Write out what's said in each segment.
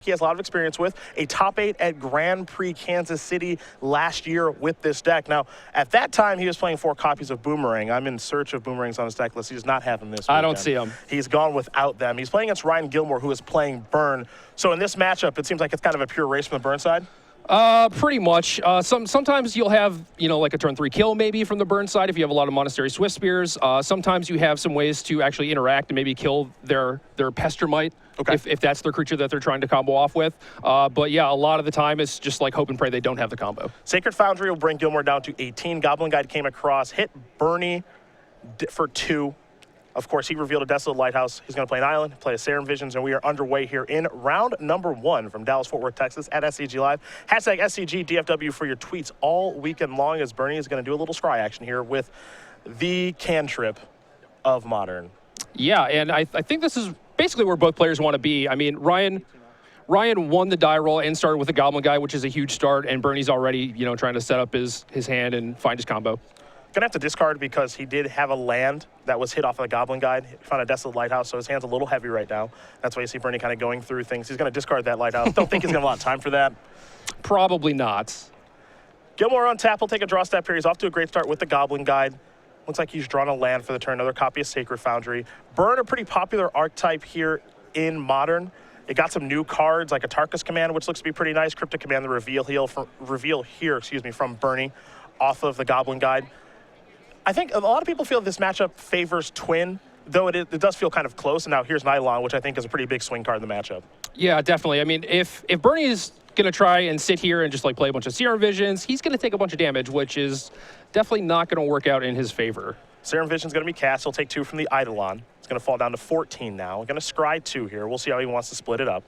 he has a lot of experience with, a top 8 at Grand Prix Kansas City last year with this deck. Now, at that time, he was playing 4 copies of Boomerang. I'm in search of Boomerangs on his deck list. He does not have them this weekend. I don't see them. He's gone without them. He's playing against Ryan Gilmore, who is playing Burn. So in this matchup, it seems like it's kind of a pure race from the Burn side. Pretty much. Sometimes you'll have, like a turn 3 kill maybe from the Burn side if you have a lot of Monastery Swift Spears. Sometimes you have some ways to actually interact and maybe kill their Pestermite. Okay. If that's their creature that they're trying to combo off with. But yeah, a lot of the time it's just like hope and pray they don't have the combo. Sacred Foundry will bring Gilmore down to 18. Goblin Guide came across, hit Berni for 2. Of course, he revealed a Desolate Lighthouse. He's going to play an island, play a Serum Visions, and we are underway here in round number 1 from Dallas-Fort Worth, Texas at SCG Live. Hashtag SCGDFW for your tweets all weekend long, as Berni is going to do a little scry action here with the cantrip of Modern. Yeah, and I think this is basically where both players want to be. I mean, Ryan won the die roll and started with the Goblin Guy, which is a huge start, and Bernie's already, trying to set up his hand and find his combo. Gonna have to discard because he did have a land that was hit off of the Goblin Guide. He found a Desolate Lighthouse, so his hand's a little heavy right now. That's why you see Berni kind of going through things. He's gonna discard that Lighthouse. Don't think he's gonna have a lot of time for that. Probably not. Gilmore on tap will take a draw step here. He's off to a great start with the Goblin Guide. Looks like he's drawn a land for the turn, another copy of Sacred Foundry. Burn, a pretty popular archetype here in Modern. It got some new cards like a Tarkus Command, which looks to be pretty nice. Cryptic Command, the reveal here from Berni off of the Goblin Guide. I think a lot of people feel this matchup favors Twin, though it does feel kind of close. And now here's Nylon, which I think is a pretty big swing card in the matchup. Yeah, definitely. I mean, if Berni is going to try and sit here and just like play a bunch of Serum Visions, he's going to take a bunch of damage, which is definitely not going to work out in his favor. Serum Vision's going to be cast. He'll take 2 from the Eidolon. It's going to fall down to 14 now. We're going to scry 2 here. We'll see how he wants to split it up.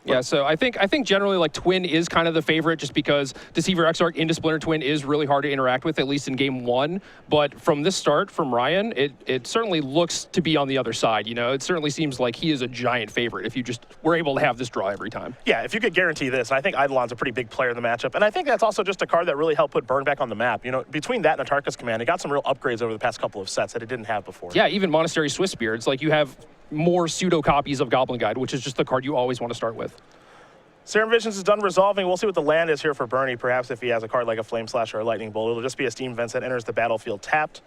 Yeah, so I think generally like Twin is kind of the favorite just because Deceiver Exarch into Splinter Twin is really hard to interact with, at least in game 1. But from this start from Ryan, it certainly looks to be on the other side. It certainly seems like he is a giant favorite if you just were able to have this draw every time. Yeah, if you could guarantee this, and I think Eidolon's a pretty big player in the matchup. And I think that's also just a card that really helped put Burn back on the map. Between that and a Tarkus Command, it got some real upgrades over the past couple of sets that it didn't have before. Yeah, even Monastery Swift Spear. It's like you have more pseudo copies of Goblin Guide, which is just the card you always want to start with. Serum Visions is done resolving. We'll see what the land is here for Berni. Perhaps if he has a card like a Flame Slash or a Lightning Bolt, it'll just be a Steam Vents that enters the battlefield tapped.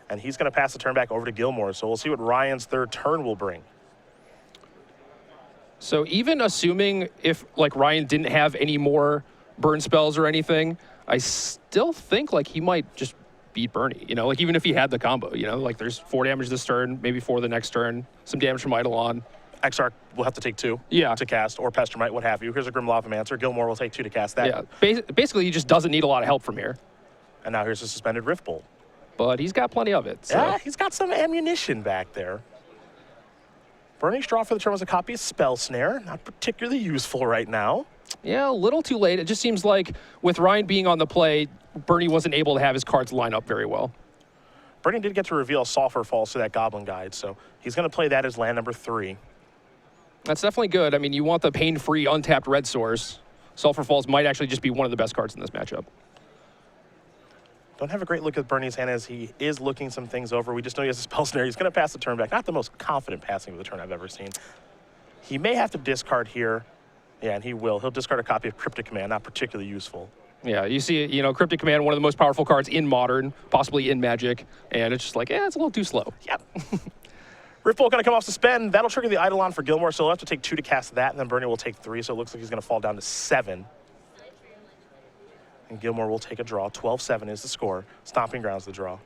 And he's going to pass the turn back over to Gilmore. So we'll see what Ryan's third turn will bring. So even assuming if like Ryan didn't have any more burn spells or anything, I still think like he might just beat Berni, like even if he had the combo, like there's 4 damage this turn, maybe 4 the next turn, some damage from Eidolon. Exarch will have to take 2 to cast, or Pestermite, what have you. Here's a Grim Lavamancer. Gilmore will take 2 to cast that. Yeah, basically he just doesn't need a lot of help from here. And now here's a Suspended Rift Bolt. But he's got plenty of it. So. Yeah, he's got some ammunition back there. Berni's draw for the turn was a copy of Spell Snare. Not particularly useful right now. Yeah, a little too late. It just seems like with Ryan being on the play, Berni wasn't able to have his cards line up very well. Berni did get to reveal Sulfur Falls to that Goblin Guide, so he's going to play that as land number 3. That's definitely good. I mean, you want the pain-free, untapped red source. Sulfur Falls might actually just be one of the best cards in this matchup. Don't have a great look at Berni's hand as he is looking some things over. We just know he has a Spell Snare. He's going to pass the turn back. Not the most confident passing of the turn I've ever seen. He may have to discard here. Yeah, and he will. He'll discard a copy of Cryptic Command, not particularly useful. Yeah, you see, Cryptic Command, one of the most powerful cards in Modern, possibly in Magic, and it's just like, it's a little too slow. Yep. Riftbolt going to come off suspend. That'll trigger the Eidolon for Gilmore, so he'll have to take 2 to cast that, and then Berni will take 3, so it looks like he's going to fall down to 7. And Gilmore will take a draw. 12-7 is the score. Stomping Grounds the draw.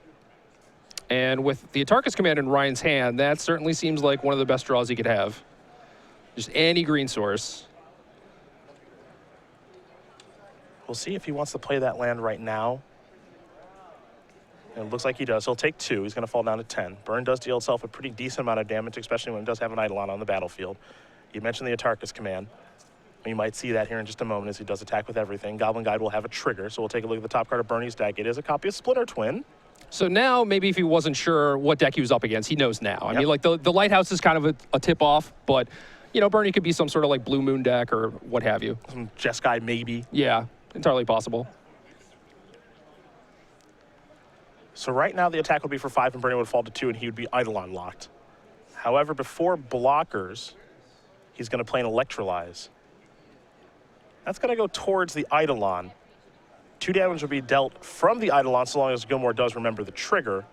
And with the Tarkus Command in Ryan's hand, that certainly seems like one of the best draws he could have. Just any green source. We'll see if he wants to play that land right now. And it looks like he does. He'll take 2. He's going to fall down to 10. Burn does deal itself a pretty decent amount of damage, especially when it does have an Eidolon on the battlefield. You mentioned the Atarkus Command. You might see that here in just a moment as he does attack with everything. Goblin Guide will have a trigger, so we'll take a look at the top card of Berni's deck. It is a copy of Splinter Twin. So now, maybe if he wasn't sure what deck he was up against, he knows now. I mean, like, the Lighthouse is kind of a tip-off, but, Berni could be some sort of, like, Blue Moon deck or what have you. Some Jeskai, maybe. Yeah, entirely possible. So right now, the attack would be for 5, and Berni would fall to 2, and he would be Eidolon locked. However, before blockers, he's going to play an Electrolyze. That's going to go towards the Eidolon. 2 damage will be dealt from the Eidolon so long as Gilmore does remember the trigger.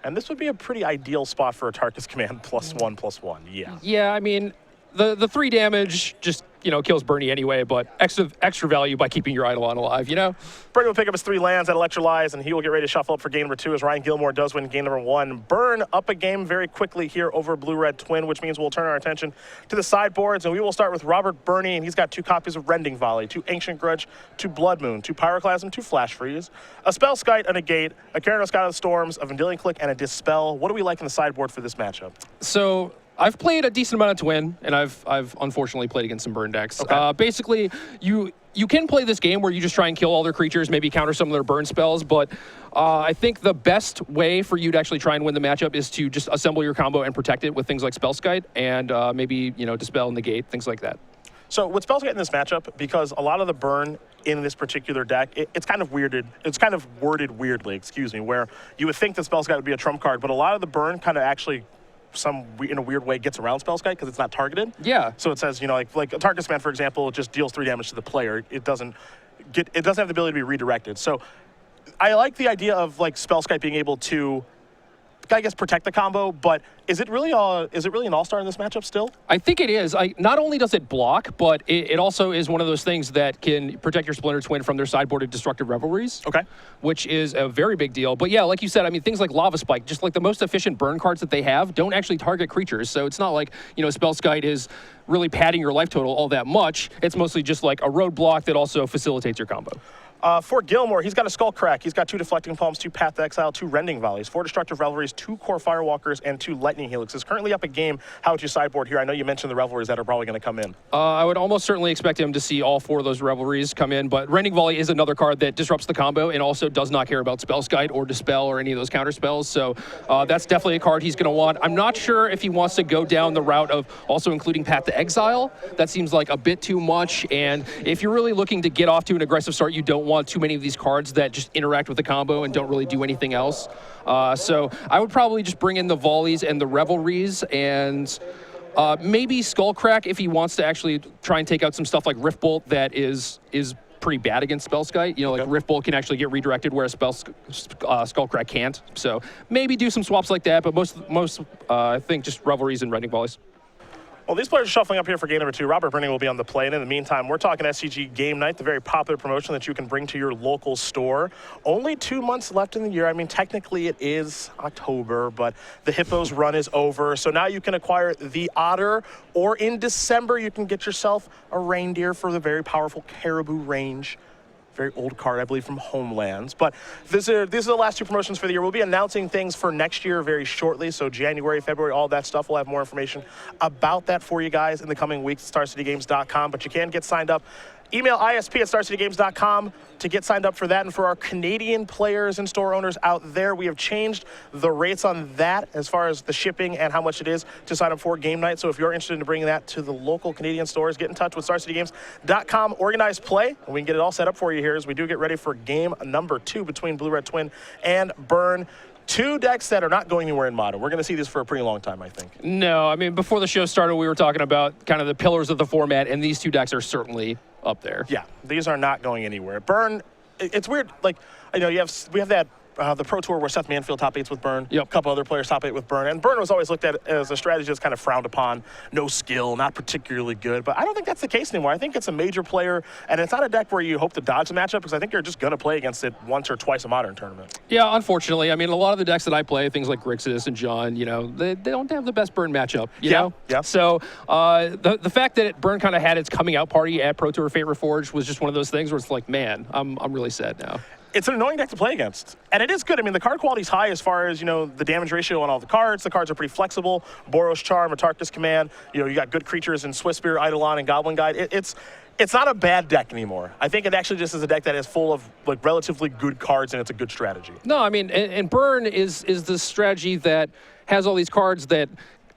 And this would be a pretty ideal spot for a Tarkus command +1/+1. Yeah. Yeah, I mean, the 3 damage just, kills Berni anyway, but extra value by keeping your Eidolon alive, Berni will pick up his 3 lands at Electrolyze, and he will get ready to shuffle up for game number 2 as Ryan Gilmore does win game number 1. Burn up a game very quickly here over Blue-Red Twin, which means we'll turn our attention to the sideboards, and we will start with Robert Berni, and he's got 2 copies of Rending Volley, 2 Ancient Grudge, 2 Blood Moon, 2 Pyroclasm, 2 Flash Freeze, a Spellskite, a Negate, a Keranos God of the Storms, a Vendilion Click, and a Dispel. What do we like in the sideboard for this matchup? So I've played a decent amount of Twin, and I've unfortunately played against some burn decks. Okay. Basically, you can play this game where you just try and kill all their creatures, maybe counter some of their burn spells, but I think the best way for you to actually try and win the matchup is to just assemble your combo and protect it with things like Spellskite and maybe, Dispel, Negate, things like that. So with Spellskite in this matchup, because a lot of the burn in this particular deck, it's kind of weirded. It's kind of worded weirdly, where you would think that Spellskite would be a trump card, but a lot of the burn kind of actually in a weird way gets around Spellskite because it's not targeted. Yeah. So it says, like a Tarkus command, for example, it just deals 3 damage to the player. It doesn't have the ability to be redirected. So I like the idea of like Spellskite being able to, I guess, protect the combo, but is it really an all-star in this matchup still? I think it is. Not only does it block, but it also is one of those things that can protect your Splinter Twin from their sideboarded Destructive Revelries. Okay. Which is a very big deal. But yeah, like you said, I mean, things like Lava Spike, just like the most efficient burn cards that they have, don't actually target creatures. So it's not like, Spellskite is really padding your life total all that much. It's mostly just like a roadblock that also facilitates your combo. For Gilmore, he's got a Skull Crack. He's got 2 Deflecting Palms, 2 Path to Exile, 2 Rending Volleys, 4 Destructive Revelries, 2 Core Firewalkers, and 2 Lightning Helixes. Currently up a game. How would you sideboard here? I know you mentioned the Revelries that are probably going to come in. I would almost certainly expect him to see all 4 of those Revelries come in, but Rending Volley is another card that disrupts the combo and also does not care about Spellskite or Dispel or any of those counter spells, so that's definitely a card he's going to want. I'm not sure if he wants to go down the route of also including Path to Exile. That seems like a bit too much, and if you're really looking to get off to an aggressive start, you don't want too many of these cards that just interact with the combo and don't really do anything else. So I would probably just bring in the Volleys and the Revelries and maybe Skullcrack if he wants to actually try and take out some stuff like Riftbolt that is pretty bad against Spellskite. Like Riftbolt can actually get redirected whereas Skullcrack can't. So maybe do some swaps like that, but most I think just Revelries and Rending Volleys. Well, these players are shuffling up here for game number 2. Robert Berni will be on the play, and in the meantime, we're talking SCG Game Night, the very popular promotion that you can bring to your local store. Only 2 months left in the year. I mean, technically it is October, but the Hippos run is over, so now you can acquire the Otter, or in December, you can get yourself a reindeer for the very powerful Caribou range. Very old card, I believe, from Homelands. But these are the last 2 promotions for the year. We'll be announcing things for next year very shortly. So January, February, all that stuff. We'll have more information about that for you guys in the coming weeks at StarCityGames.com. But you can get signed up. Email isp@starcitygames.com to get signed up for that. And for our Canadian players and store owners out there, we have changed the rates on that as far as the shipping and how much it is to sign up for game night. So if you're interested in bringing that to the local Canadian stores, get in touch with StarCityGames.com, organize play, and we can get it all set up for you here as we do get ready for game number 2 between Blue-Red Twin and Burn. 2 decks that are not going anywhere in Modern. We're going to see this for a pretty long time, I think. No, I mean, before the show started, we were talking about kind of the pillars of the format, and these 2 decks are certainly up there. Yeah, these are not going anywhere. Burn, it's weird. Like, we have that the Pro Tour where Seth Manfield top 8s with Burn. Yep. A couple other players top 8 with Burn. And Burn was always looked at as a strategy that's kind of frowned upon. No skill, not particularly good. But I don't think that's the case anymore. I think it's a major player, and it's not a deck where you hope to dodge the matchup because I think you're just going to play against it once or twice a Modern tournament. Yeah, unfortunately. I mean, a lot of the decks that I play, things like Grixis and John, they don't have the best Burn matchup, you know? Yeah. So the fact that Burn kind of had its coming out party at Pro Tour Fate Reforged was just one of those things where it's like, man, I'm really sad now. It's an annoying deck to play against. And it is good. I mean, the card quality is high as far as, the damage ratio on all the cards. The cards are pretty flexible. Boros Charm, Atarkus Command. You got good creatures in Swiftspear, Eidolon, and Goblin Guide. It's not a bad deck anymore. I think it actually just is a deck that is full of relatively good cards, and it's a good strategy. No, I mean, and Burn is the strategy that has all these cards that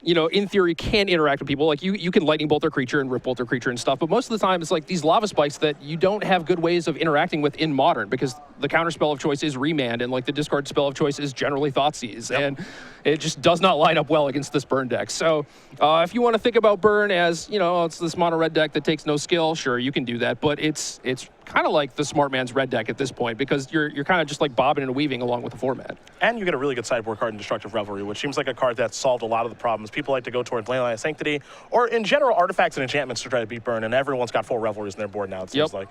you know, in theory, can interact with people. Like, you can lightning bolt their creature and rip bolt their creature and stuff, but most of the time, it's like these lava spikes that you don't have good ways of interacting with in Modern, because the counter spell of choice is Remand, and, like, the discard spell of choice is generally Thoughtseize, and it just does not line up well against this Burn deck. So, if you want to think about Burn as, you know, it's this mono red deck that takes no skill, sure, you can do that, but it's kind of like the smart man's red deck at this point, because you're kind of just like bobbing and weaving along with the format. And you get a really good sideboard card in Destructive Revelry, which seems like a card that solved a lot of the problems. People like to go towards Leyline of Sanctity, or in general, artifacts and enchantments to try to beat Burn, and everyone's got 4 Revelries in their board now, it seems like.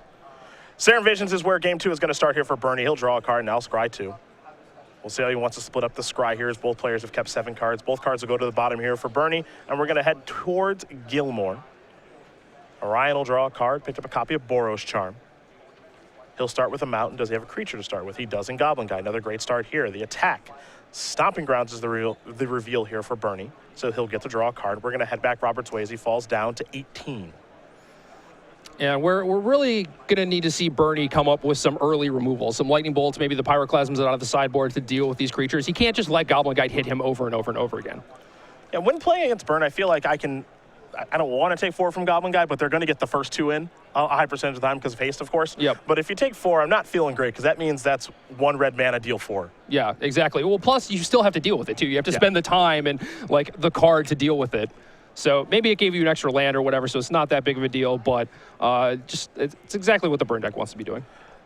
Serum Visions is where Game 2 is going to start here for Berni. He'll draw a card, and now Scry 2. We'll see how he wants to split up the Scry here, as both players have kept 7 cards. Both cards will go to the bottom here for Berni, and we're going to head towards Gilmore. Orion will draw a card, picked up a copy of Boros Charm. He'll start with a mountain. Does he have a creature to start with? He does in Goblin Guy. Another great start here. The attack. Stomping Grounds is the reveal here for Berni. So he'll get to draw a card. We're going to head back Robert's way as he falls down to 18. And we're really going to need to see Berni come up with some early removals, some lightning bolts, maybe the pyroclasms out of the sideboard to deal with these creatures. He can't just let Goblin Guide hit him over and over and over again. Yeah, when playing against Burn, I feel like I don't want to take 4 from Goblin Guy, but they're going to get the first 2 in a high percentage of the time because of haste, of course. Yep. But if you take 4, I'm not feeling great, because that means that's 1 red mana, deal 4. Yeah, exactly. Well, plus you still have to deal with it too. You have to spend the time and like the card to deal with it. So maybe it gave you an extra land or whatever, so it's not that big of a deal, but it's exactly what the Burn deck wants to be doing.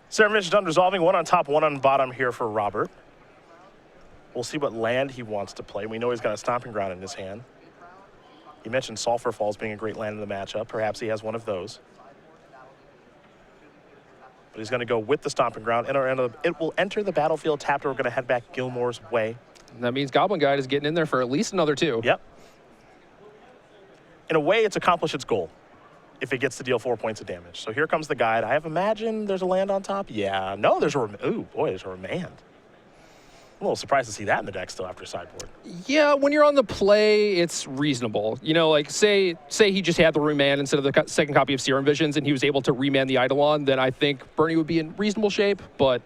Serum Visions done resolving. 1 on top, 1 on bottom here for Robert. We'll see what land he wants to play. We know he's got a Stomping Ground in his hand. You mentioned Sulphur Falls being a great land in the matchup. Perhaps he has one of those. But he's going to go with the Stomping Ground. It will enter the battlefield tapped, and we're going to head back Gilmore's way. And that means Goblin Guide is getting in there for at least another 2. Yep. In a way, it's accomplished its goal if it gets to deal 4 points of damage. So here comes the Guide. I have imagined there's a land on top. Yeah. No, there's a there's a Remand. I'm a little surprised to see that in the deck still after sideboard. Yeah, when you're on the play, it's reasonable. You know, like say he just had the Remand instead of the second copy of Serum Visions, and he was able to remand the Eidolon, then I think Berni would be in reasonable shape. But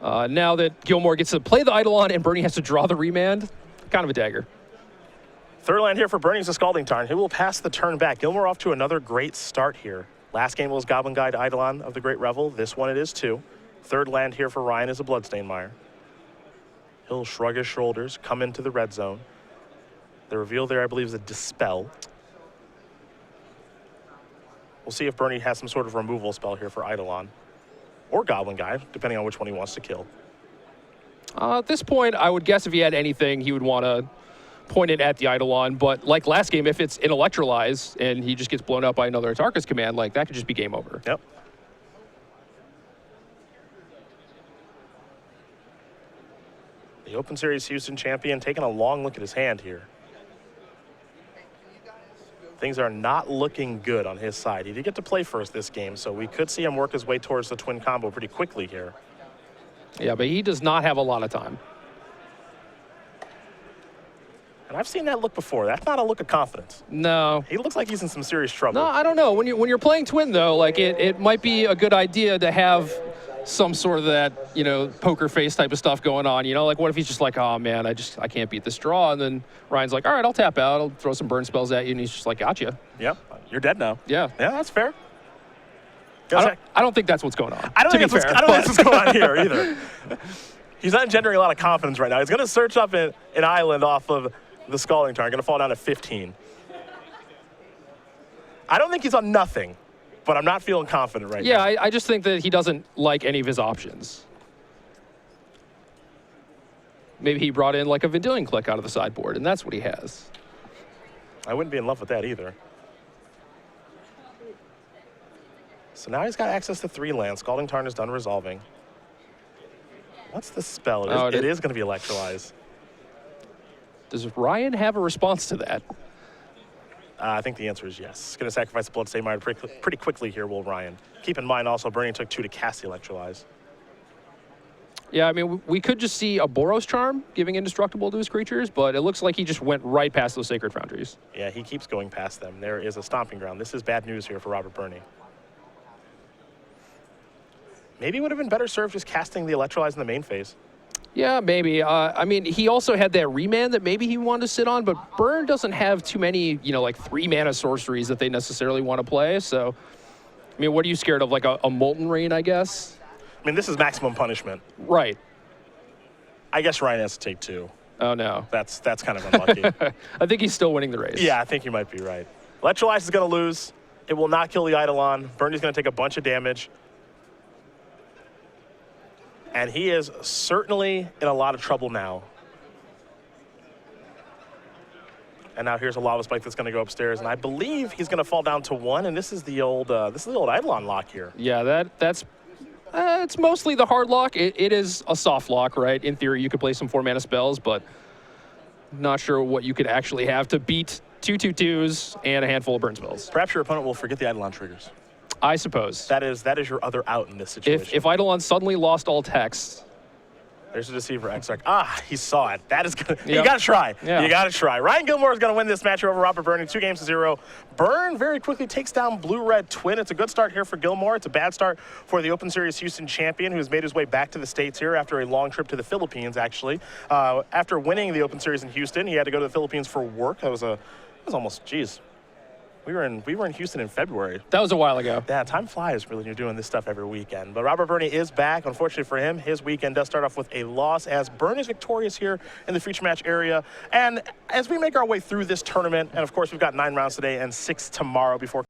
now that Gilmore gets to play the Eidolon and Berni has to draw the Remand, kind of a dagger. Third land here for Berni is a Scalding Tarn. He will pass the turn back. Gilmore off to another great start here. Last game was Goblin Guide Eidolon of the Great Revel. This one it is too. Third land here for Ryan is a Bloodstained Mire. He'll shrug his shoulders, come into the red zone. The reveal there, I believe, is a Dispel. We'll see if Berni has some sort of removal spell here for Eidolon. Or Goblin Guide, depending on which one he wants to kill. At this point, I would guess if he had anything, he would want to point it at the Eidolon. But like last game, if it's an Electrolyze and he just gets blown up by another Atarka's command, like that could just be game over. Yep. The Open Series Houston champion taking a long look at his hand here. Things are not looking good on his side. He did get to play first this game, so we could see him work his way towards the twin combo pretty quickly here. Yeah, but he does not have a lot of time. And I've seen that look before. That's not a look of confidence. No. He looks like he's in some serious trouble. No, I don't know. When you're playing twin, though, like it might be a good idea to have some sort of that, you know, poker face type of stuff going on. You know, like what if he's just like, oh man, I can't beat this draw, and then Ryan's like, all right, I'll tap out, I'll throw some burn spells at you, and he's just like, gotcha. Yep, you're dead now. Yeah. Yeah, that's fair. I don't think that's what's going on. I don't think that's what's going on here either. He's not generating a lot of confidence right now. He's going to search up an island off of the Scalding Tarn, going to fall down to 15. I don't think he's on nothing, but I'm not feeling confident right now. Yeah, I just think that he doesn't like any of his options. Maybe he brought in like a Vendilion Click out of the sideboard, and that's what he has. I wouldn't be in love with that either. So now he's got access to 3 lands. Scalding Tarn is done resolving. What's the spell? It is going to be Electrolyze. Does Ryan have a response to that? I think the answer is yes. He's going to sacrifice the Bloodstained Mire pretty quickly here, will Ryan. Keep in mind also, Berni took 2 to cast the Electrolyze. Yeah, I mean, we could just see a Boros Charm giving Indestructible to his creatures, but it looks like he just went right past those Sacred Foundries. Yeah, he keeps going past them. There is a Stomping Ground. This is bad news here for Robert Berni. Maybe it would have been better served just casting the Electrolyze in the main phase. Yeah, maybe. I mean, he also had that remand that maybe he wanted to sit on, but Burn doesn't have too many, like 3-mana sorceries that they necessarily want to play. So, I mean, what are you scared of? Like a Molten Rain, I guess? I mean, this is maximum punishment. Right. I guess Ryan has to take 2. Oh, no. That's kind of unlucky. I think he's still winning the race. Yeah, I think you might be right. Electrolyze is going to lose. It will not kill the Eidolon. Bernie's going to take a bunch of damage. And he is certainly in a lot of trouble now. And now here's a Lava Spike that's going to go upstairs, and I believe he's going to fall down to 1. And this is the old Eidolon lock here. Yeah, that's it's mostly the hard lock. It is a soft lock, right? In theory, you could play some 4-mana spells, but not sure what you could actually have to beat 2 2/2s and a handful of burn spells. Perhaps your opponent will forget the Eidolon triggers. I suppose. That is your other out in this situation. If Eidolon suddenly lost all text. There's a Deceiver Exarch. He saw it. That is good. Yep. You got to try. Yeah. You got to try. Ryan Gilmore is going to win this match over Robert Berni, 2-0. Burn very quickly takes down Blue-Red Twin. It's a good start here for Gilmore. It's a bad start for the Open Series Houston champion, who's made his way back to the States here after a long trip to the Philippines, actually. After winning the Open Series in Houston, he had to go to the Philippines for work. That was almost, geez. We were in Houston in February. That was a while ago. Yeah, time flies really when you're doing this stuff every weekend. But Robert Berni is back. Unfortunately for him, his weekend does start off with a loss as Berni is victorious here in the feature match area. And as we make our way through this tournament, and of course we've got 9 rounds today and 6 tomorrow before